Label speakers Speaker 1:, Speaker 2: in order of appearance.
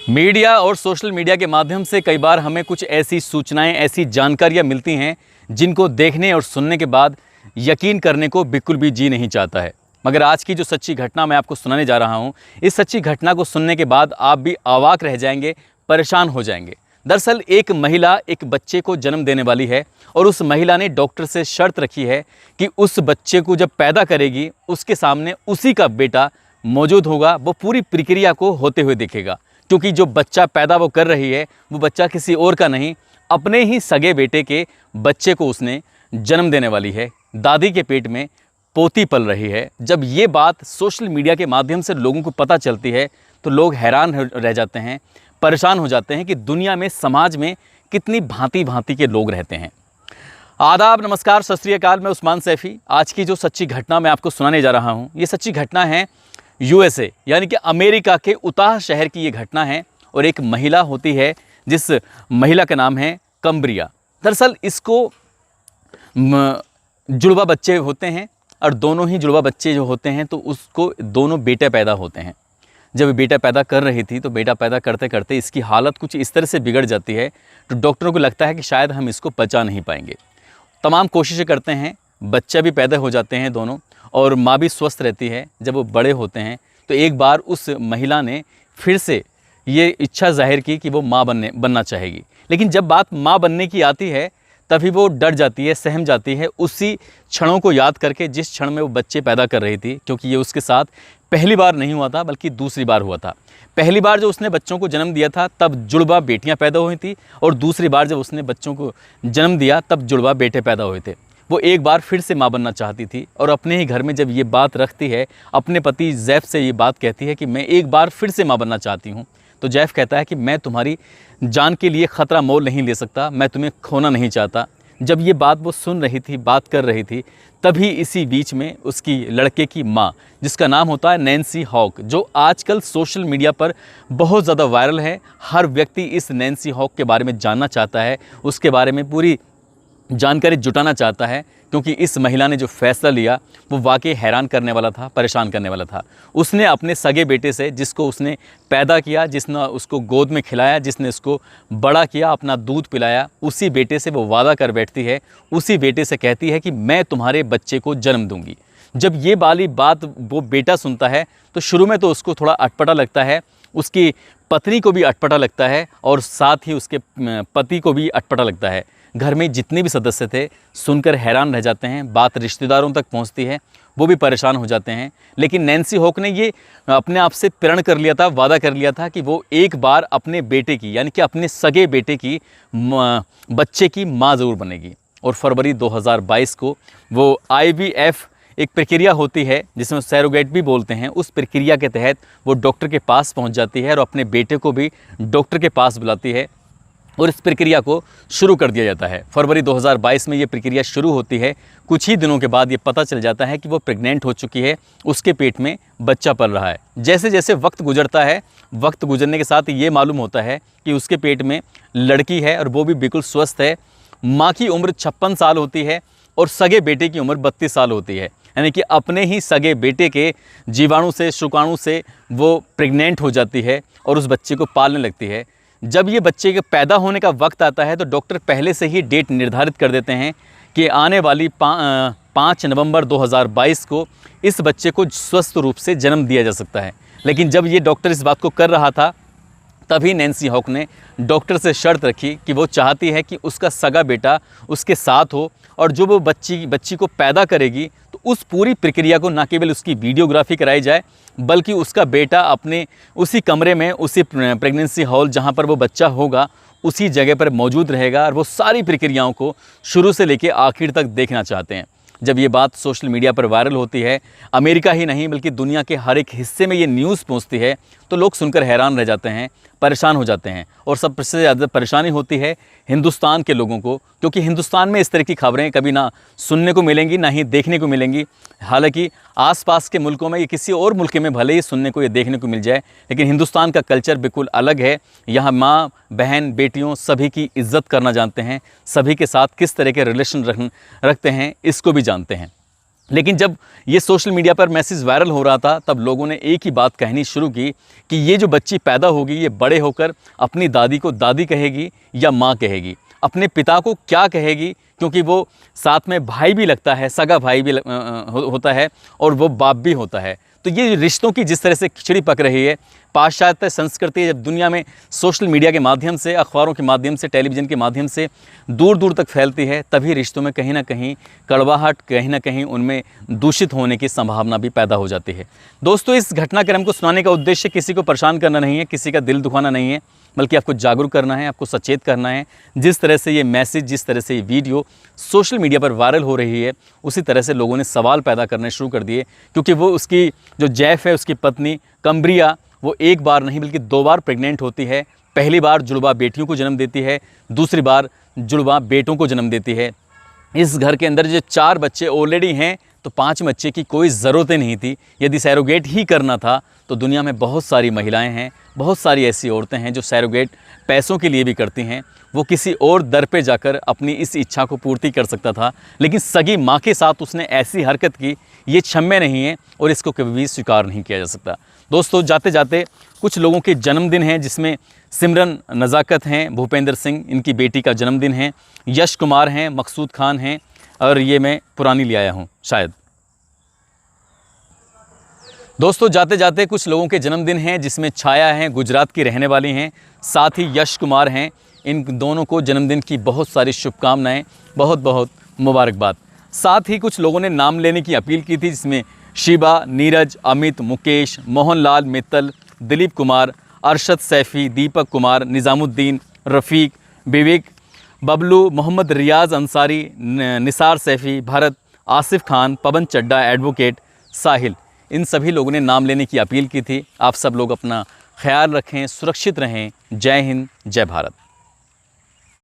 Speaker 1: Media और social media के माध्यम से कई बार हमें कुछ ऐसी सूचनाएं, ऐसी जानकारियां मिलती हैं जिनको देखने और सुनने के बाद यकीन करने को बिल्कुल भी जी नहीं चाहता है। मगर आज की जो सच्ची घटना मैं आपको सुनाने जा रहा हूं, इस सच्ची घटना को सुनने के बाद आप भी अवाक रह जाएंगे, परेशान हो जाएंगे। दरअसल एक महिला एक बच्चे को जन्म देने वाली है और उस महिला ने डॉक्टर से शर्त रखी है कि उस बच्चे को जब पैदा करेगी उसके सामने उसी का बेटा मौजूद होगा, वो पूरी प्रक्रिया को होते हुए देखेगा। क्योंकि जो बच्चा पैदा वो कर रही है वो बच्चा किसी और का नहीं, अपने ही सगे बेटे के बच्चे को उसने जन्म देने वाली है। दादी के पेट में पोती पल रही है। जब ये बात सोशल मीडिया के माध्यम से लोगों को पता चलती है तो लोग हैरान रह जाते हैं, परेशान हो जाते हैं कि दुनिया में, समाज में कितनी भांति भांति के लोग रहते हैं। आदाब, नमस्कार, सत श्री अकाल। मैं उस्मान सैफ़ी। आज की जो सच्ची घटना मैं आपको सुनाने जा रहा हूँ, ये सच्ची घटना है यूएसए यानी कि अमेरिका के उताह शहर की ये घटना है। और एक महिला होती है जिस महिला का नाम है कम्ब्रिया। दरअसल इसको जुड़वा बच्चे होते हैं और दोनों ही जुड़वा बच्चे जो होते हैं तो उसको दोनों बेटे पैदा होते हैं। जब बेटा पैदा कर रही थी तो बेटा पैदा करते करते इसकी हालत कुछ इस तरह से बिगड़ जाती है तो डॉक्टरों को लगता है कि शायद हम इसको बचा नहीं पाएंगे। तमाम कोशिशें करते हैं, बच्चा भी पैदा हो जाते हैं दोनों, और माँ भी स्वस्थ रहती है। जब वो बड़े होते हैं तो एक बार उस महिला ने फिर से ये इच्छा जाहिर की कि वो माँ बनना चाहेगी। लेकिन जब बात माँ बनने की आती है तभी वो डर जाती है, सहम जाती है उसी क्षणों को याद करके जिस क्षण में वो बच्चे पैदा कर रही थी। क्योंकि ये उसके साथ पहली बार नहीं हुआ था बल्कि दूसरी बार हुआ था। पहली बार जो उसने बच्चों को जन्म दिया था तब जुड़वा बेटियां पैदा हुई थी, और दूसरी बार जब उसने बच्चों को जन्म दिया तब जुड़वा बेटे पैदा हुए थे। वो एक बार फिर से माँ बनना चाहती थी और अपने ही घर में जब ये बात रखती है, अपने पति जैफ से ये बात कहती है कि मैं एक बार फिर से माँ बनना चाहती हूँ, तो जैफ कहता है कि मैं तुम्हारी जान के लिए ख़तरा मोल नहीं ले सकता, मैं तुम्हें खोना नहीं चाहता। जब ये बात वो सुन रही थी, बात कर रही थी, तभी इसी बीच में उसकी लड़के की माँ, जिसका नाम होता है नैन्सी हॉक, जो आजकल सोशल मीडिया पर बहुत ज़्यादा वायरल है। हर व्यक्ति इस नैन्सी हॉक के बारे में जानना चाहता है, उसके बारे में पूरी जानकारी जुटाना चाहता है। क्योंकि इस महिला ने जो फैसला लिया वो वाकई हैरान करने वाला था, परेशान करने वाला था। उसने अपने सगे बेटे से, जिसको उसने पैदा किया, जिसने उसको गोद में खिलाया, जिसने उसको बड़ा किया, अपना दूध पिलाया, उसी बेटे से वो वादा कर बैठती है, उसी बेटे से कहती है कि मैं तुम्हारे बच्चे को जन्म दूंगी। जब ये वाली बात वो बेटा सुनता है तो शुरू में तो उसको थोड़ा अटपटा लगता है, उसकी पत्नी को भी अटपटा लगता है और साथ ही उसके पति को भी अटपटा लगता है। घर में जितने भी सदस्य थे सुनकर हैरान रह जाते हैं, बात रिश्तेदारों तक पहुंचती है, वो भी परेशान हो जाते हैं। लेकिन नैन्सी हॉक ने ये अपने आप से प्रण कर लिया था, वादा कर लिया था कि वो एक बार अपने बेटे की, यानी कि अपने सगे बेटे की बच्चे की माँ ज़रूर बनेगी। और फरवरी 2022 को वो IVF एक प्रक्रिया होती है जिसमें सैरोगेट भी बोलते हैं, उस प्रक्रिया के तहत वो डॉक्टर के पास पहुंच जाती है और अपने बेटे को भी डॉक्टर के पास बुलाती है और इस प्रक्रिया को शुरू कर दिया जाता है। फरवरी 2022 में ये प्रक्रिया शुरू होती है। कुछ ही दिनों के बाद ये पता चल जाता है कि वो प्रेग्नेंट हो चुकी है, उसके पेट में बच्चा पल रहा है। जैसे जैसे वक्त गुजरता है, वक्त गुजरने के साथ ये मालूम होता है कि उसके पेट में लड़की है और वो भी बिल्कुल स्वस्थ है। माँ की उम्र 56 साल होती है और सगे बेटे की उम्र 32 साल होती है। यानी कि अपने ही सगे बेटे के जीवाणु से, शुक्राणु से वो प्रेग्नेंट हो जाती है और उस बच्चे को पालने लगती है। जब ये बच्चे के पैदा होने का वक्त आता है तो डॉक्टर पहले से ही डेट निर्धारित कर देते हैं कि आने वाली 5 नवंबर 2022 को इस बच्चे को स्वस्थ रूप से जन्म दिया जा सकता है। लेकिन जब ये डॉक्टर इस बात को कर रहा था तभी नैन्सी हॉक ने डॉक्टर से शर्त रखी कि वो चाहती है कि उसका सगा बेटा उसके साथ हो और जो वो बच्ची को पैदा करेगी तो उस पूरी प्रक्रिया को न केवल उसकी वीडियोग्राफी कराई जाए बल्कि उसका बेटा अपने उसी कमरे में, उसी प्रेगनेंसी हॉल जहाँ पर वो बच्चा होगा, उसी जगह पर मौजूद रहेगा और वो सारी प्रक्रियाओं को शुरू से लेकर आखिर तक देखना चाहते हैं। जब ये बात सोशल मीडिया पर वायरल होती है, अमेरिका ही नहीं बल्कि दुनिया के हर एक हिस्से में ये न्यूज़ पहुंचती है, तो लोग सुनकर हैरान रह जाते हैं, परेशान हो जाते हैं। और सबसे ज़्यादा परेशानी होती है हिंदुस्तान के लोगों को, क्योंकि हिंदुस्तान में इस तरह की खबरें कभी ना सुनने को मिलेंगी ना ही देखने को मिलेंगी। हालांकि आसपास के मुल्कों में, ये किसी और मुल्क में भले ही सुनने को, ये देखने को मिल जाए, लेकिन हिंदुस्तान का कल्चर बिल्कुल अलग है। यहाँ माँ, बहन, बेटियों सभी की इज्जत करना जानते हैं, सभी के साथ किस तरह के रिलेशन रखते हैं इसको भी जानते हैं। लेकिन जब ये सोशल मीडिया पर मैसेज वायरल हो रहा था तब लोगों ने एक ही बात कहनी शुरू की कि ये जो बच्ची पैदा होगी ये बड़े होकर अपनी दादी को दादी कहेगी या माँ कहेगी, अपने पिता को क्या कहेगी, क्योंकि वो साथ में भाई भी लगता है, सगा भाई भी होता है और वो बाप भी होता है। तो ये रिश्तों की जिस तरह से खिचड़ी पक रही है, पाश्चात्य संस्कृति जब दुनिया में सोशल मीडिया के माध्यम से, अखबारों के माध्यम से, टेलीविज़न के माध्यम से दूर दूर तक फैलती है, तभी रिश्तों में कहीं ना कहीं कड़वाहट, कहीं ना कहीं उनमें दूषित होने की संभावना भी पैदा हो जाती है। दोस्तों, इस घटनाक्रम को सुनाने का उद्देश्य किसी को परेशान करना नहीं है, किसी का दिल दुखाना नहीं है, बल्कि आपको जागरूक करना है, आपको सचेत करना है। जिस तरह से ये मैसेज, जिस तरह से ये वीडियो सोशल मीडिया पर वायरल हो रही है, उसी तरह से लोगों ने सवाल पैदा करने शुरू कर दिए, क्योंकि वो उसकी जो जैफ है, उसकी पत्नी कमरिया, वो एक बार नहीं बल्कि 2 बार प्रेग्नेंट होती है। पहली बार जुड़वा बेटियों को जन्म देती है, दूसरी बार जुड़वा बेटों को जन्म देती है। इस घर के अंदर जो 4 बच्चे ऑलरेडी हैं, तो 5 बच्चे की कोई ज़रूरत ही नहीं थी। यदि सैरोगेट ही करना था तो दुनिया में बहुत सारी महिलाएं हैं, बहुत सारी ऐसी औरतें हैं जो सैरोगेट पैसों के लिए भी करती हैं। वो किसी और दर पे जाकर अपनी इस इच्छा को पूर्ति कर सकता था, लेकिन सगी माँ के साथ उसने ऐसी हरकत की, ये क्षम्य नहीं है और इसको कभी भी स्वीकार नहीं किया जा सकता। दोस्तों, जाते जाते कुछ लोगों के जन्मदिन हैं, जिसमें सिमरन नज़ाकत हैं, भूपेंद्र सिंह, इनकी बेटी का जन्मदिन है, यश कुमार हैं, मकसूद खान हैं, और ये मैं पुरानी ले आया हूँ शायद। दोस्तों, जाते जाते कुछ लोगों के जन्मदिन हैं, जिसमें छाया हैं, गुजरात की रहने वाली हैं, साथ ही यश कुमार हैं। इन दोनों को जन्मदिन की बहुत सारी शुभकामनाएं, बहुत बहुत मुबारकबाद। साथ ही कुछ लोगों ने नाम लेने की अपील की थी, जिसमें शिबा, नीरज, अमित, मुकेश, मोहनलाल, मित्तल, दिलीप कुमार, अरशद सैफ़ी, दीपक कुमार, निज़ामुद्दीन, रफ़ीक, विवेक, बबलू, मोहम्मद रियाज़ अंसारी, निसार सैफ़ी, भरत, आसिफ खान, पवन चड्डा, एडवोकेट, साहिल, इन सभी लोगों ने नाम लेने की अपील की थी। आप सब लोग अपना ख्याल रखें, सुरक्षित रहें। जय हिंद, जय भारत।